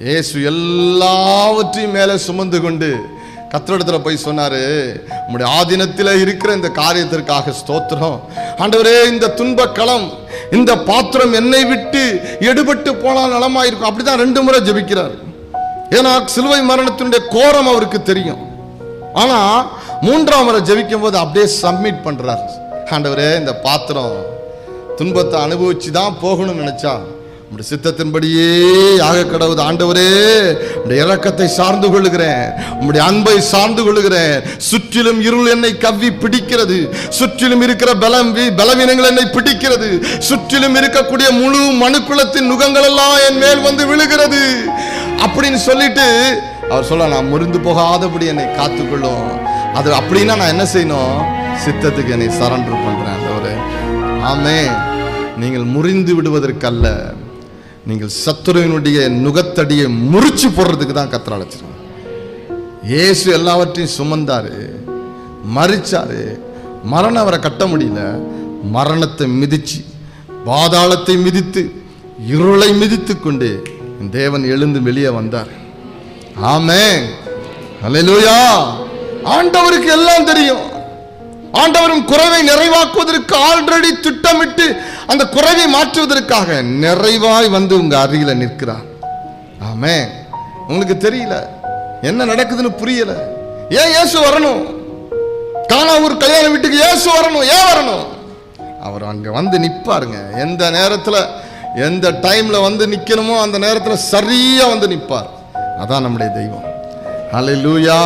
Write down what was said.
இயேசு எல்லாவற்றையும் மேலே சுமந்து கொண்டு கர்த்தரிடத்துல போய் சொன்னாரு, உம்முடைய ஆதீனத்தில் இருக்கிற இந்த காரியத்திற்காக ஸ்தோத்திரம் ஆண்டவரே. இந்த துன்பக்களம், இந்த பாத்திரம் என்னை விட்டு எடுபட்டு போனால் நலமாயிருக்கும். அப்படிதான் 2 முறை ஜெபிக்கிறார். ஏன்னா சிலுவை மரணத்தினுடைய கோரம் அவருக்கு தெரியும். ஆனா 3ஆம் முறை ஜெபிக்கும் போது அப்படியே சப்மிட் பண்றார். ஆண்டவரே, இந்த பாத்திரம் துன்பத்தை அனுபவிச்சு தான் போகணும்னு நினைச்சா உம்முடைய சித்தத்தின்படியே யாக கடவுது. ஆண்டவரே, உம்முடைய இரக்கத்தை சார்ந்து கொள்ளுகிறேன், உம்முடைய அன்பை சார்ந்து கொள்ளுகிறேன். சுற்றிலும் இருள் என்னை கவ்வி பிடிக்கிறது, சுற்றிலும் இருக்கிற பலவீனங்கள் என்னை பிடிக்கிறது, சுற்றிலும் இருக்கக்கூடிய முழு மனுக்குலத்தின் நுகங்கள் எல்லாம் என் மேல் வந்து விழுகிறது அப்படின்னு சொல்லிட்டு அவர் சொல்ல, நான் முறிந்து போகாதபடி என்னை காத்துக்கொள்ளும். அது அப்படின்னா நான் என்ன செய்யணும்? சித்தத்துக்கு என்னை சரண்டர் பண்றேன். ஆண்டவரே, ஆமென். நீங்கள் முறிந்து விடுவதற்கல்ல, நீங்கள் சத்துருவினுடைய நுகத்தடியை முறிச்சு போடுறதுக்கு தான் கர்த்தர் அழைச்சிருக்காங்க. இயேசு எல்லாவற்றையும் சுமந்தாரு, மரிச்சாரு. மரணம் அவரை கட்ட முடியல. மரணத்தை மிதிச்சு, பாதாளத்தை மிதித்து, இருளை மிதித்து கொண்டு தேவன் எழுந்து வெளியே வந்தார். ஆமென், அல்லேலூயா. ஆண்டவருக்கு எல்லாம் தெரியும். ஆண்டவரும் குறைவை நிறைவாக்குவதற்கு ஆல்ரெடி திட்டமிட்டு அந்த குறைவை மாற்றுவதற்காக நிறைவாய் வந்து உங்க அருகில நிற்கிறார். ஆமென். உங்களுக்கு தெரியல, என்ன நடக்குதுன்னு புரியல. ஏன் இயேசு வரணும்? கானாவூர் கல்யாண வீட்டுக்கு இயேசு வரணும். ஏன் வரணும்? அவர் அங்க வந்து நிற்பாருங்க. எந்த நேரத்துல, எந்த டைம்ல வந்து நிக்கணுமோ அந்த நேரத்துல சரியா வந்து நிற்பார். அதான் நம்முடைய தெய்வம். ஹல்லேலூயா.